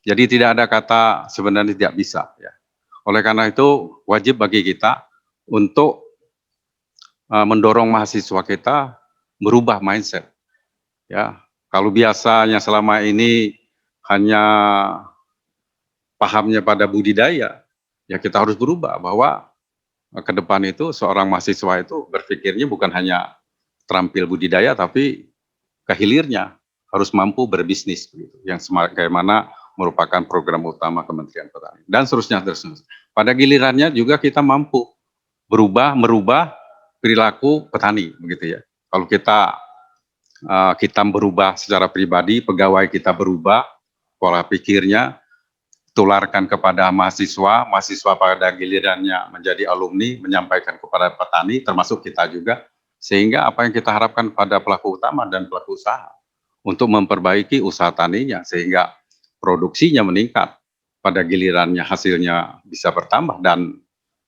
Jadi tidak ada kata sebenarnya tidak bisa ya. Oleh karena itu wajib bagi kita untuk mendorong mahasiswa kita merubah mindset ya. Kalau biasanya selama ini hanya pahamnya pada budidaya, ya kita harus berubah bahwa ke depan itu seorang mahasiswa itu berpikirnya bukan hanya terampil budidaya tapi kehilirnya harus mampu berbisnis begitu, yang sebagaimana merupakan program utama Kementerian Pertanian dan seterusnya. Pada gilirannya juga kita mampu merubah perilaku petani begitu ya. Kalau kita berubah secara pribadi, pegawai kita berubah pola pikirnya, tularkan kepada mahasiswa, mahasiswa pada gilirannya menjadi alumni, menyampaikan kepada petani, termasuk kita juga, sehingga apa yang kita harapkan pada pelaku utama dan pelaku usaha untuk memperbaiki usaha taninya, sehingga produksinya meningkat, pada gilirannya hasilnya bisa bertambah dan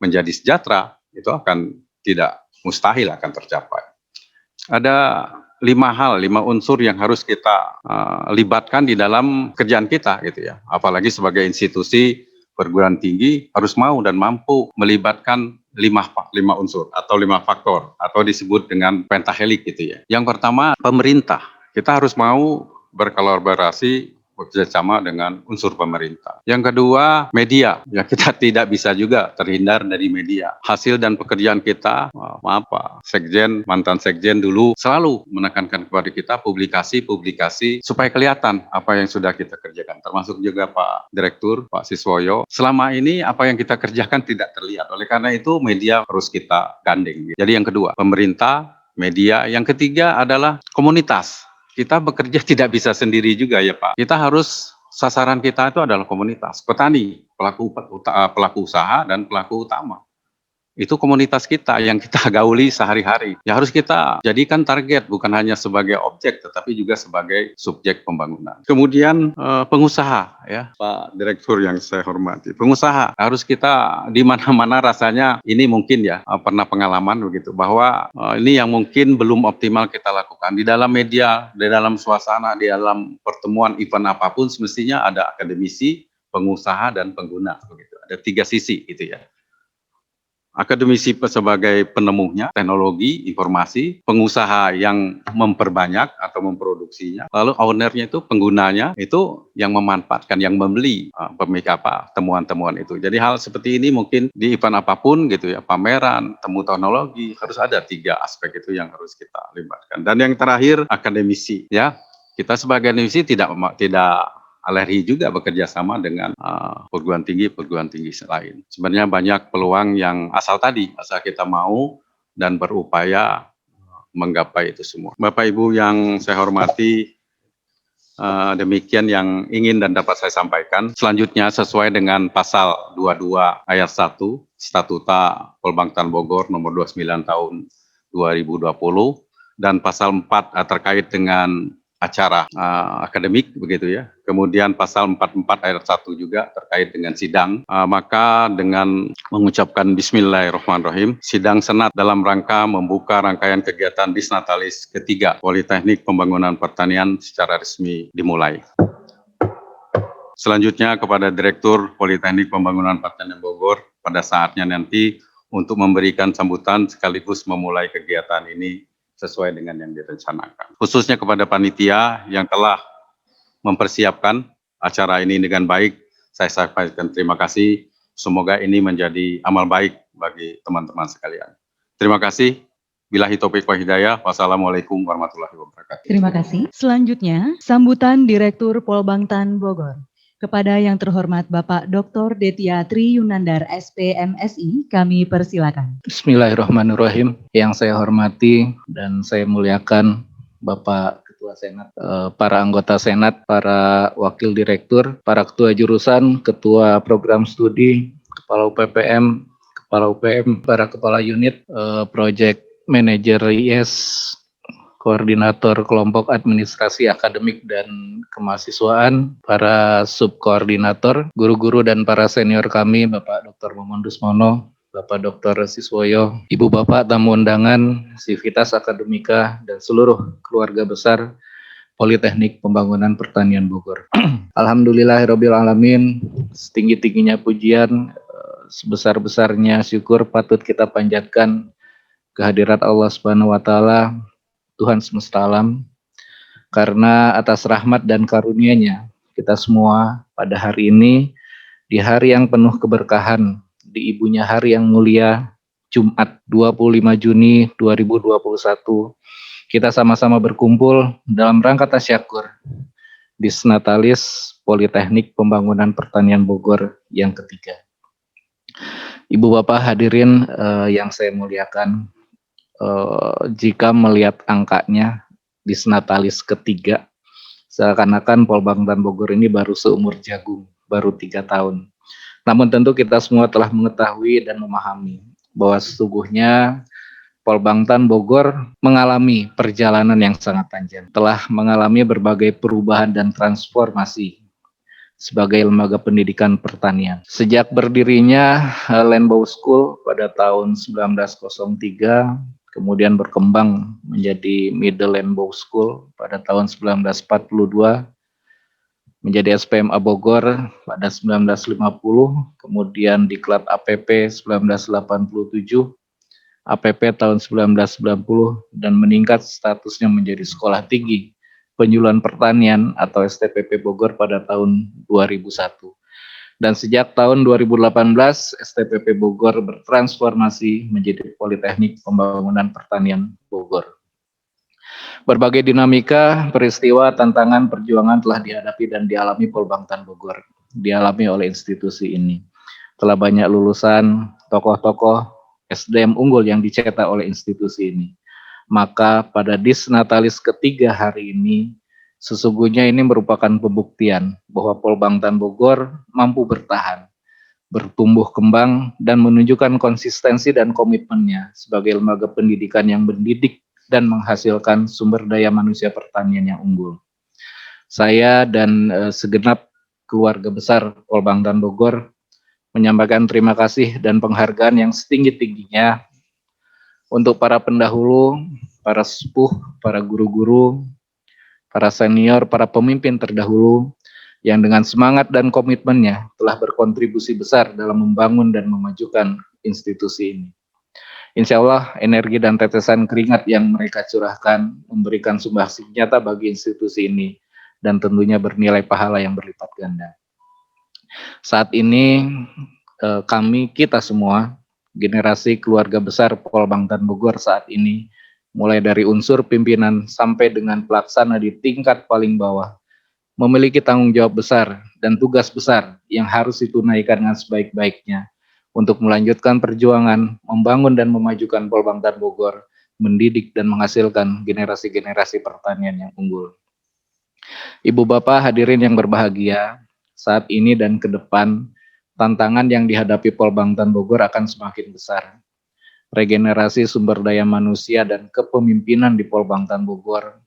menjadi sejahtera, itu akan tidak mustahil akan tercapai. Ada 5 unsur yang harus kita libatkan di dalam kerjaan kita gitu ya. Apalagi sebagai institusi perguruan tinggi harus mau dan mampu melibatkan 5 unsur atau 5 faktor atau disebut dengan pentahelik gitu ya. Yang pertama pemerintah, kita harus mau berkolaborasi bekerjasama dengan unsur pemerintah. Yang kedua, media. Ya kita tidak bisa juga terhindar dari media. Hasil dan pekerjaan kita, maaf Pak Sekjen, mantan Sekjen dulu selalu menekankan kepada kita publikasi supaya kelihatan apa yang sudah kita kerjakan. Termasuk juga Pak Direktur, Pak Siswoyo. Selama ini apa yang kita kerjakan tidak terlihat. Oleh karena itu media harus kita gandeng. Jadi yang kedua, pemerintah, media. Yang ketiga adalah komunitas. Kita bekerja tidak bisa sendiri juga ya Pak. Kita harus, sasaran kita itu adalah komunitas, petani, pelaku usaha dan pelaku utama. Itu komunitas kita yang kita gauli sehari-hari. Ya harus kita jadikan target bukan hanya sebagai objek tetapi juga sebagai subjek pembangunan. Kemudian pengusaha ya, Pak Direktur yang saya hormati. Pengusaha harus kita di mana-mana rasanya ini mungkin ya pernah pengalaman begitu bahwa ini yang mungkin belum optimal kita lakukan di dalam media, di dalam suasana, di dalam pertemuan event apapun semestinya ada akademisi, pengusaha dan pengguna begitu. Ada 3 sisi gitu ya. Akademisi sebagai penemunya, teknologi, informasi, pengusaha yang memperbanyak atau memproduksinya, lalu ownernya itu penggunanya itu yang memanfaatkan, yang membeli temuan-temuan itu. Jadi hal seperti ini mungkin di event apapun gitu ya, pameran, temu teknologi, harus ada 3 aspek itu yang harus kita libatkan. Dan yang terakhir akademisi ya, kita sebagai akademisi tidak alergi juga bekerja sama dengan perguruan tinggi lain. Sebenarnya banyak peluang yang asal kita mau dan berupaya menggapai itu semua. Bapak Ibu yang saya hormati, demikian yang ingin dan dapat saya sampaikan. Selanjutnya sesuai dengan pasal 22 ayat 1 Statuta Polbangtan Bogor nomor 29 tahun 2020 dan pasal 4 terkait dengan acara akademik begitu ya. Kemudian pasal 44 ayat 1 juga terkait dengan sidang. Maka dengan mengucapkan bismillahirrahmanirrahim, sidang Senat dalam rangka membuka rangkaian kegiatan Bisnatalis ketiga Politeknik Pembangunan Pertanian secara resmi dimulai. Selanjutnya kepada Direktur Politeknik Pembangunan Pertanian Bogor pada saatnya nanti untuk memberikan sambutan sekaligus memulai kegiatan ini sesuai dengan yang direncanakan. Khususnya kepada panitia yang telah mempersiapkan acara ini dengan baik, saya sampaikan terima kasih. Semoga ini menjadi amal baik bagi teman-teman sekalian. Terima kasih. Billahi taufiq wal hidayah. Wassalamualaikum warahmatullahi wabarakatuh. Terima kasih. Selanjutnya, sambutan Direktur Polbangtan Bogor. Kepada yang terhormat Bapak Dr. Detya Tri Yunandar SPMSI, kami persilakan. Bismillahirrahmanirrahim. Yang saya hormati dan saya muliakan Bapak Ketua Senat, para anggota Senat, para Wakil Direktur, para Ketua Jurusan, Ketua Program Studi, Kepala UPPM, Kepala UPM, para Kepala Unit, Project Manager IS, Koordinator Kelompok Administrasi Akademik dan Kemahasiswaan, para subkoordinator, guru-guru dan para senior kami, Bapak Dr. Momondus Mono, Bapak Dr. Siswoyo, Ibu Bapak tamu undangan, Sivitas Akademika, dan seluruh keluarga besar Politeknik Pembangunan Pertanian Bogor. Alhamdulillahirabbil alamin, setinggi-tingginya pujian, sebesar-besarnya syukur patut kita panjatkan kehadirat Allah Subhanahu wa taala, Tuhan semesta alam, karena atas rahmat dan karunia-Nya kita semua pada hari ini, di hari yang penuh keberkahan, di ibunya hari yang mulia, Jumat 25 Juni 2021, kita sama-sama berkumpul dalam rangka tasyakur Disnatalis Politeknik Pembangunan Pertanian Bogor yang ketiga. Ibu Bapak hadirin yang saya muliakan, jika melihat angkanya Disnatalis ketiga, seakan-akan Polbangtan Bogor ini baru seumur jagung, baru 3 tahun. Namun tentu kita semua telah mengetahui dan memahami bahwa sesungguhnya Polbangtan Bogor mengalami perjalanan yang sangat panjang, telah mengalami berbagai perubahan dan transformasi sebagai lembaga pendidikan pertanian. Sejak berdirinya Landbow School pada tahun 1903, kemudian berkembang menjadi Middle Landbow School pada tahun 1942, menjadi SPMA Bogor pada 1950, kemudian diklat APP 1987, APP tahun 1990, dan meningkat statusnya menjadi Sekolah Tinggi Penyuluhan Pertanian atau STPP Bogor pada tahun 2001. Dan sejak tahun 2018, STPP Bogor bertransformasi menjadi Politeknik Pembangunan Pertanian Bogor. Berbagai dinamika, peristiwa, tantangan, perjuangan telah dihadapi dan dialami Polbangtan Bogor, dialami oleh institusi ini. Telah banyak lulusan, tokoh-tokoh, SDM unggul yang dicetak oleh institusi ini. Maka pada Disnatalis ketiga hari ini, sesungguhnya ini merupakan pembuktian bahwa Polbangtan Bogor mampu bertahan, bertumbuh kembang, dan menunjukkan konsistensi dan komitmennya sebagai lembaga pendidikan yang mendidik dan menghasilkan sumber daya manusia pertanian yang unggul. Saya dan segenap keluarga besar Polbangtan Bogor menyampaikan terima kasih dan penghargaan yang setinggi-tingginya untuk para pendahulu, para sepuh, para guru-guru, para senior, para pemimpin terdahulu yang dengan semangat dan komitmennya telah berkontribusi besar dalam membangun dan memajukan institusi ini. Insya Allah energi dan tetesan keringat yang mereka curahkan memberikan sumbangsi nyata bagi institusi ini dan tentunya bernilai pahala yang berlipat ganda. Saat ini kita semua, generasi keluarga besar Polbangtan Bogor saat ini, mulai dari unsur pimpinan sampai dengan pelaksana di tingkat paling bawah, memiliki tanggung jawab besar dan tugas besar yang harus ditunaikan dengan sebaik-baiknya untuk melanjutkan perjuangan, membangun dan memajukan Polbangtan Bogor, mendidik dan menghasilkan generasi-generasi pertanian yang unggul. Ibu Bapak hadirin yang berbahagia, saat ini dan ke depan, tantangan yang dihadapi Polbangtan Bogor akan semakin besar. Regenerasi sumber daya manusia dan kepemimpinan di Polbangtan Bogor,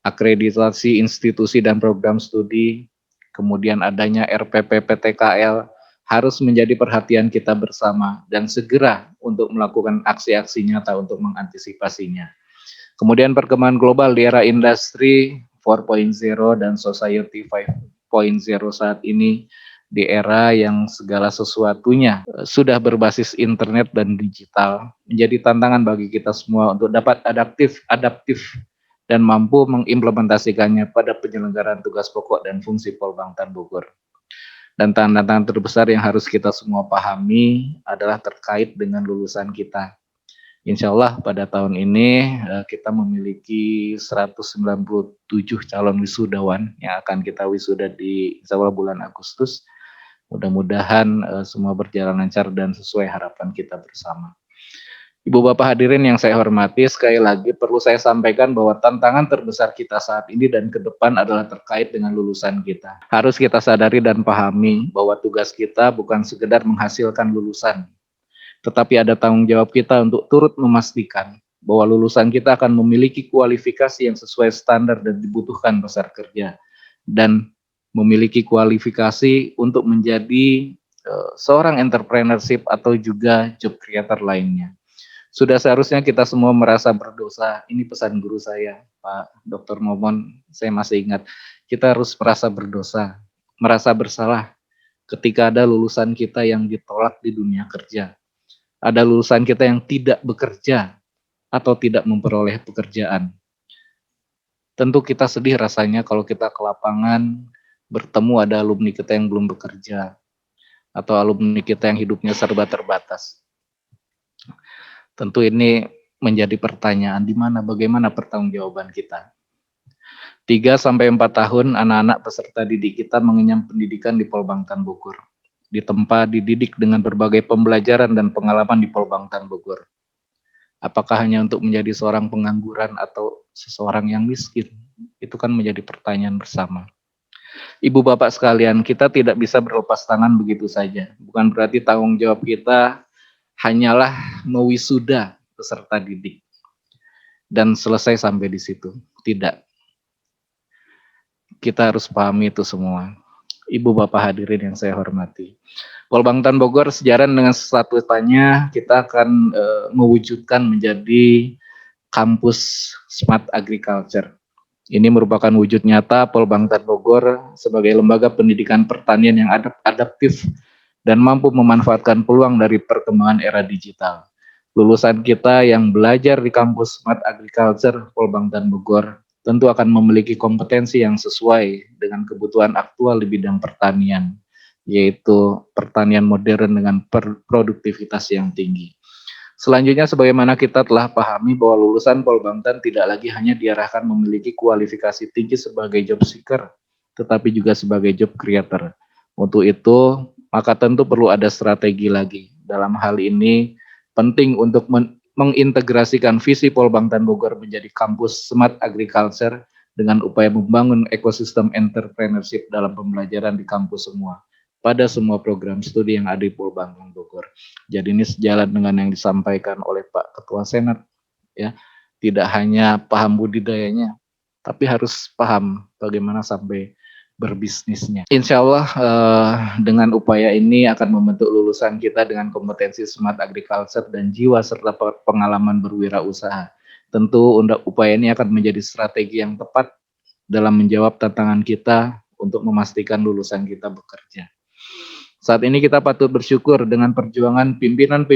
akreditasi institusi dan program studi, kemudian adanya RPP PTKL harus menjadi perhatian kita bersama dan segera untuk melakukan aksi-aksi nyata untuk mengantisipasinya. Kemudian perkembangan global di era industri 4.0 dan society 5.0 saat ini, di era yang segala sesuatunya sudah berbasis internet dan digital, menjadi tantangan bagi kita semua untuk dapat adaptif dan mampu mengimplementasikannya pada penyelenggaraan tugas pokok dan fungsi Polbangtan Bogor. Dan tantangan terbesar yang harus kita semua pahami adalah terkait dengan lulusan kita. Insya Allah pada tahun ini kita memiliki 197 calon wisudawan yang akan kita wisuda di insya Allah bulan Agustus. Mudah-mudahan semua berjalan lancar dan sesuai harapan kita bersama. Ibu Bapak hadirin yang saya hormati, sekali lagi perlu saya sampaikan bahwa tantangan terbesar kita saat ini dan ke depan adalah terkait dengan lulusan kita. Harus kita sadari dan pahami bahwa tugas kita bukan sekedar menghasilkan lulusan, tetapi ada tanggung jawab kita untuk turut memastikan bahwa lulusan kita akan memiliki kualifikasi yang sesuai standar dan dibutuhkan pasar kerja, dan memiliki kualifikasi untuk menjadi seorang entrepreneurship atau juga job creator lainnya. Sudah seharusnya kita semua merasa berdosa. Ini pesan guru saya, Pak Dr. Momon, saya masih ingat. Kita harus merasa berdosa, merasa bersalah ketika ada lulusan kita yang ditolak di dunia kerja. Ada lulusan kita yang tidak bekerja atau tidak memperoleh pekerjaan. Tentu kita sedih rasanya kalau kita ke lapangan bertemu ada alumni kita yang belum bekerja atau alumni kita yang hidupnya serba terbatas. Tentu ini menjadi pertanyaan di mana bagaimana pertanggungjawaban kita. 3-4 tahun anak-anak peserta didik kita mengenyam pendidikan di Polbangtan Bogor. Ditempa dididik dengan berbagai pembelajaran dan pengalaman di Polbangtan Bogor. Apakah hanya untuk menjadi seorang pengangguran atau seseorang yang miskin? Itu kan menjadi pertanyaan bersama. Ibu bapak sekalian, kita tidak bisa berlepas tangan begitu saja. Bukan berarti tanggung jawab kita hanyalah mewisuda peserta didik dan selesai sampai di situ. Tidak. Kita harus pahami itu semua. Ibu bapak hadirin yang saya hormati. Polbangtan Bogor sejalan dengan statutannya, kita akan mewujudkan menjadi kampus Smart Agriculture. Ini merupakan wujud nyata Polbangtan Bogor sebagai lembaga pendidikan pertanian yang adaptif dan mampu memanfaatkan peluang dari perkembangan era digital. Lulusan kita yang belajar di kampus Smart Agriculture Polbangtan Bogor tentu akan memiliki kompetensi yang sesuai dengan kebutuhan aktual di bidang pertanian, yaitu pertanian modern dengan produktivitas yang tinggi. Selanjutnya, sebagaimana kita telah pahami bahwa lulusan Polbangtan tidak lagi hanya diarahkan memiliki kualifikasi tinggi sebagai job seeker, tetapi juga sebagai job creator. Untuk itu, maka tentu perlu ada strategi lagi. Dalam hal ini, penting untuk mengintegrasikan visi Polbangtan Bogor menjadi kampus Smart Agriculture dengan upaya membangun ekosistem entrepreneurship dalam pembelajaran di kampus semua, pada semua program studi yang ada di Polbangtan Bogor. Jadi ini sejalan dengan yang disampaikan oleh Pak Ketua Senat, ya, tidak hanya paham budidayanya, tapi harus paham bagaimana sampai berbisnisnya. Insya Allah dengan upaya ini akan membentuk lulusan kita dengan kompetensi Smart Agriculture dan jiwa serta pengalaman berwirausaha. Tentu upaya ini akan menjadi strategi yang tepat dalam menjawab tantangan kita untuk memastikan lulusan kita bekerja. Saat ini kita patut bersyukur dengan perjuangan pimpinan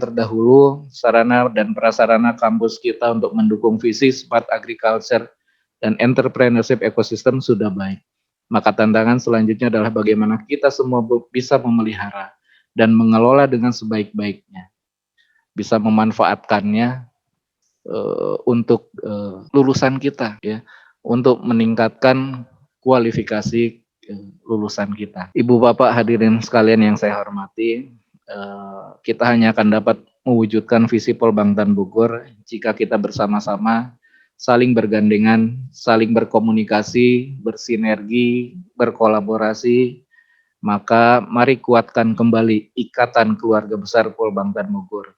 terdahulu, sarana dan prasarana kampus kita untuk mendukung visi Smart Agriculture dan entrepreneurship ekosistem sudah baik. Maka tantangan selanjutnya adalah bagaimana kita semua bisa memelihara dan mengelola dengan sebaik-baiknya, bisa memanfaatkannya untuk lulusan kita, ya, untuk meningkatkan kualifikasi lulusan kita. Ibu bapak hadirin sekalian yang saya hormati, kita hanya akan dapat mewujudkan visi Polbangtan Bogor jika kita bersama-sama saling bergandengan, saling berkomunikasi, bersinergi, berkolaborasi. Maka mari kuatkan kembali ikatan keluarga besar Polbangtan Bogor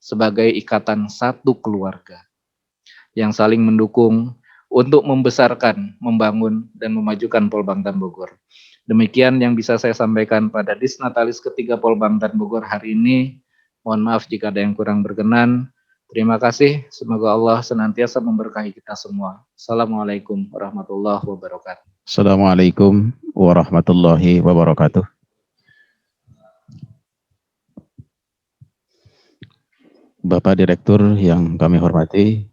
sebagai ikatan satu keluarga yang saling mendukung untuk membesarkan, membangun, dan memajukan Polbangtan Bogor. Demikian yang bisa saya sampaikan pada Disnatalis ketiga Polbangtan Bogor hari ini. Mohon maaf jika ada yang kurang berkenan. Terima kasih, semoga Allah senantiasa memberkahi kita semua. Assalamualaikum warahmatullahi wabarakatuh. Assalamualaikum warahmatullahi wabarakatuh. Bapak Direktur yang kami hormati,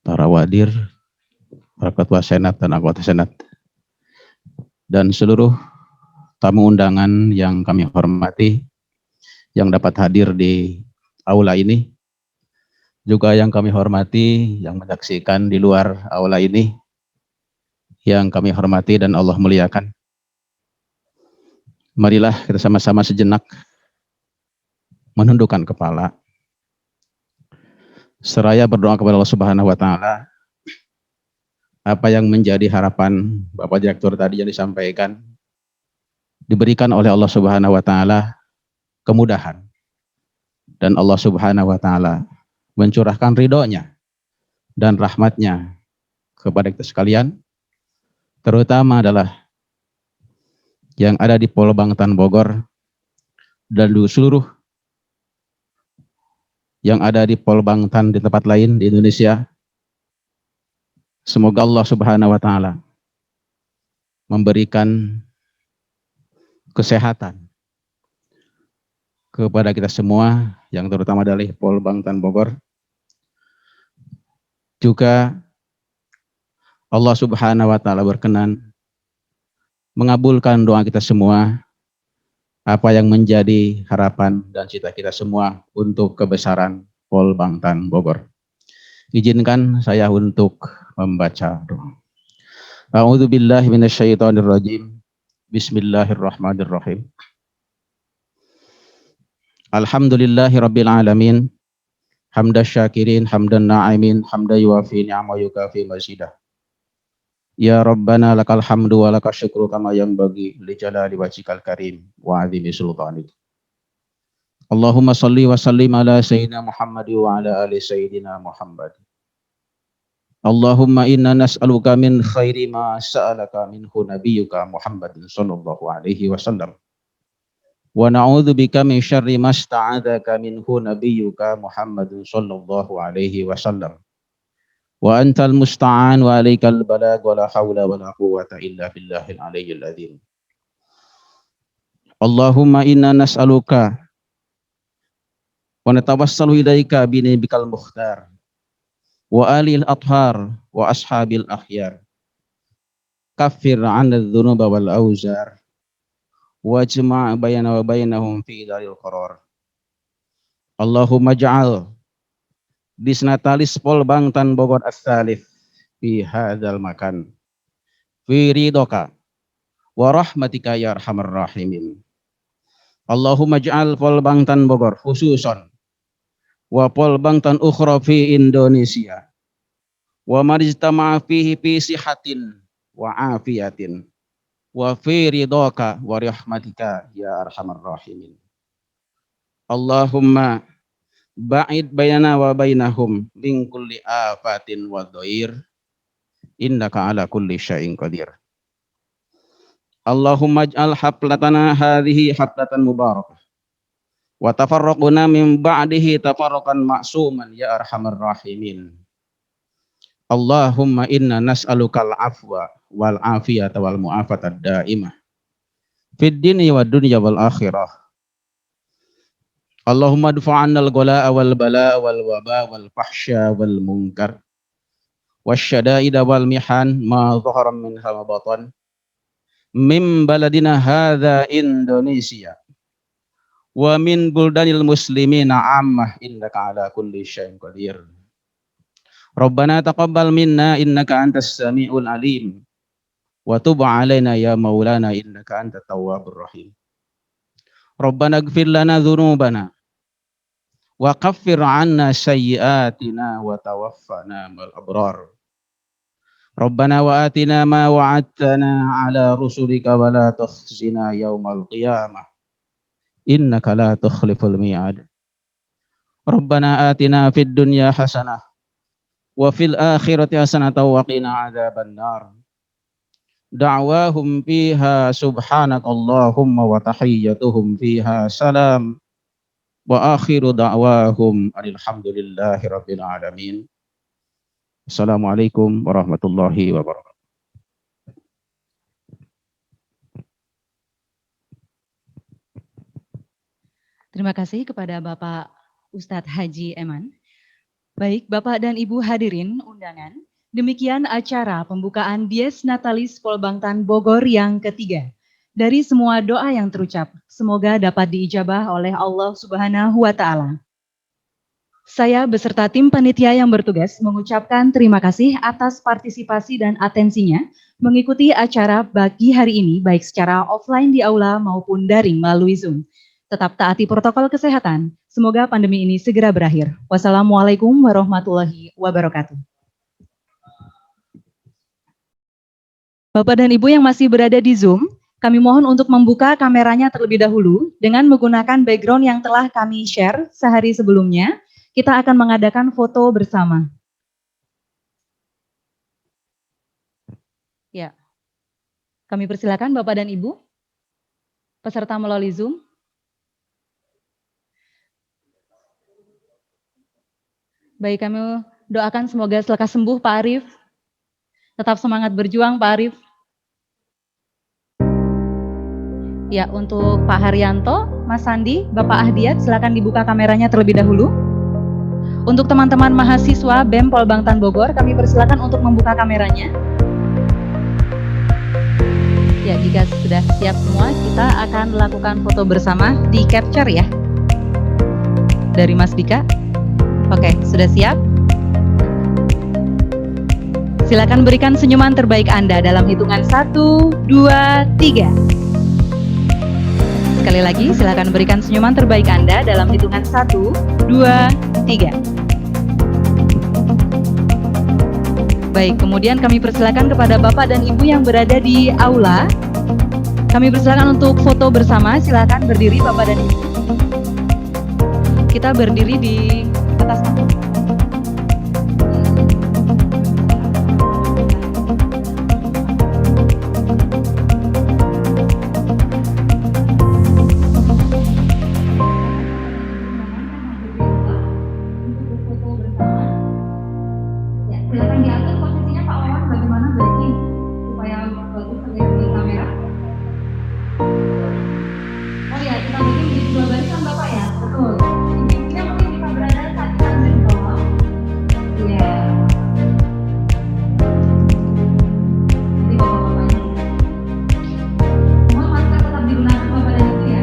para wadir, para ketua senat dan anggota senat, dan seluruh tamu undangan yang kami hormati yang dapat hadir di aula ini, juga yang kami hormati yang menyaksikan di luar aula ini, yang kami hormati dan Allah muliakan. Marilah kita sama-sama sejenak menundukkan kepala, seraya berdoa kepada Allah Subhanahu wa Ta'ala. Apa yang menjadi harapan Bapak Direktur tadi yang disampaikan, diberikan oleh Allah Subhanahu wa Ta'ala kemudahan, dan Allah Subhanahu wa Ta'ala mencurahkan ridhonya dan rahmatnya kepada kita sekalian, terutama adalah yang ada di Polbangtan Bogor dan di seluruh yang ada di Polbangtan di tempat lain di Indonesia. Semoga Allah Subhanahu wa taala memberikan kesehatan kepada kita semua, yang terutama dari Polbangtan Bogor. Juga Allah Subhanahu wa taala berkenan mengabulkan doa kita semua, apa yang menjadi harapan dan cita kita semua untuk kebesaran Polbangtan Bogor. Izinkan saya untuk membaca doa. A'udzu billahi minasyaitonir rajim. Bismillahirrahmanirrahim. Alhamdulillahirabbil alamin. Hamdan syakirin, hamdan na'imin, hamdan yuwafi ni'ama yukafi mazidah. Ya Rabbana lakal hamdu wa lakal syukru kama yanbaghi li jalali wajhikal karim wa 'azimi sultanik. Allahumma shalli wa sallim ala sayyidina Muhammad wa ala ali sayyidina Muhammad. Allahumma inna nas'aluka min khairi ma sa'alaka minhu nabiyyuka Muhammadin sallallahu alaihi wasallam. Wa na'udzu bika min syarri ma sta'adzaka minhu nabiyyuka Muhammadin sallallahu alaihi wasallam. Wa antal musta'an wa alaikal balag wa la haula wa la quwwata illa billahil aliyyil azim. Allahumma inna nas'aluka wa natawassalu ilaika bi nabikal mukhtar wa alil athhar wa ashabil akhyar. Kaffir 'anna dzunuba wal auzar wajma' bayana wa bainahum fi daril qarar. Allahumma ja'al disnatalis Polbangtan Bogor as-salif fi hadzal makan fi ridhoka wa rahmatika ya arhamar rahimin. Allahumma ja'al Polbangtan Bogor khususan wa Polbangtan ukhra fi Indonesia wa marijtama'a fihi fi sihatin wa afiyatin wa fi ridhoka wa rahmatika ya arhamar rahimin. Allahumma ba'id bainana wa bainahum min kulli afatin wa dhair innaka ala kulli syai'in qadir. Allahumma ij'al haflatana hadhihi haflatan mubarakah wa tafarraquna min ba'dihi tafarraqan ma'suman ya arhamar rahimin. Allahumma inna nas'alukal afwa wal afiyata wal mu'afata daimah fid dini wad dunya wal akhirah. Allahumma dfa'annal ghalaa wal balaa wal wabaa wal fahsya wal munkar wasyada'ida wal mihan ma dhahara minha wa batan min baladina hadza Indonesia wa min buldanil muslimina ammah innaka ala kulli syai'in qadir. Rabbana taqabbal minna innaka antas samiul alim wa tub alaina ya maulana innaka antat tawwabur rahim. Rabbana ighfir lana dzunubana wa kaffir 'anna sayyi'atina wa tawaffana mal abrar. Rabbana wa atina ma wa'adtana 'ala rusulika wa la tukhzina yaumal qiyamah innaka la tukhliful mi'ad. Rabbana atina fid dunya hasanah wa fil akhirati hasanatan wa qina 'adzaban nar. Da'wahum fiha subhanakallahumma wa tahiyyatuhum fiha salam. Wa akhiru da'wahum alhamdulillahi rabbil alamin. Assalamualaikum warahmatullahi wabarakatuh. Terima kasih kepada Bapak Ustadz Haji Eman. Baik, Bapak dan Ibu hadirin undangan, demikian acara pembukaan Dies Natalis Polbangtan Bogor yang ketiga. Dari semua doa yang terucap, semoga dapat diijabah oleh Allah Subhanahu wa Ta'ala. Saya beserta tim panitia yang bertugas mengucapkan terima kasih atas partisipasi dan atensinya mengikuti acara pagi hari ini, baik secara offline di aula maupun daring melalui Zoom. Tetap taati protokol kesehatan. Semoga pandemi ini segera berakhir. Wassalamualaikum warahmatullahi wabarakatuh. Bapak dan Ibu yang masih berada di Zoom, kami mohon untuk membuka kameranya terlebih dahulu dengan menggunakan background yang telah kami share sehari sebelumnya. Kita akan mengadakan foto bersama. Ya, kami persilakan Bapak dan Ibu, peserta melalui Zoom. Baik, kami doakan semoga lekas sembuh Pak Arief. Tetap semangat berjuang Pak Arief. Ya, untuk Pak Haryanto, Mas Sandi, Bapak Ahdiat, silakan dibuka kameranya terlebih dahulu. Untuk teman-teman mahasiswa BEM Polbangtan Bogor, kami persilakan untuk membuka kameranya. Ya, jika sudah siap semua, kita akan melakukan foto bersama, di capture ya. Dari Mas Dika. Oke, sudah siap? Silakan berikan senyuman terbaik Anda dalam hitungan 1, 2, 3. Sekali lagi, silakan berikan senyuman terbaik Anda dalam hitungan 1, 2, 3. Baik, kemudian kami persilakan kepada Bapak dan Ibu yang berada di aula. Kami persilakan untuk foto bersama, silakan berdiri Bapak dan Ibu. Kita berdiri di atas panggung. Silakan diatur posisinya Pak Wawan bagaimana baiknya supaya bagus terlihat di kamera. Oh ya, kita bikin di dua barisan Bapak ya, betul. Ini mungkin bisa berada satu di bawah. Iya. Jadi Bapak-Bapak ini. Mohon masker tetap digunakan Bapak dan Ibu ya.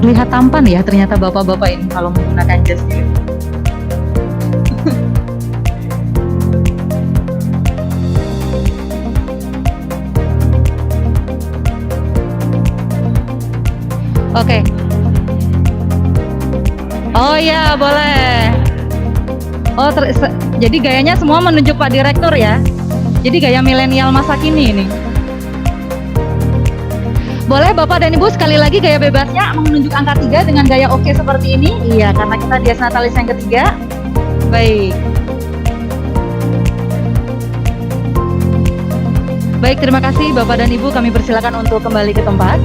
Lihat tampan ya ternyata bapak-bapak ini kalau menggunakan jas ini. Oke. Oh iya, boleh. Oh, jadi gayanya semua menunjuk Pak Direktur ya. Jadi gaya milenial masa kini ini. Boleh Bapak dan Ibu sekali lagi gaya bebasnya menunjuk angka 3 dengan gaya oke seperti ini. Iya, karena kita Dies Natalis yang ketiga. Baik. Baik, terima kasih Bapak dan Ibu, kami persilakan untuk kembali ke tempat.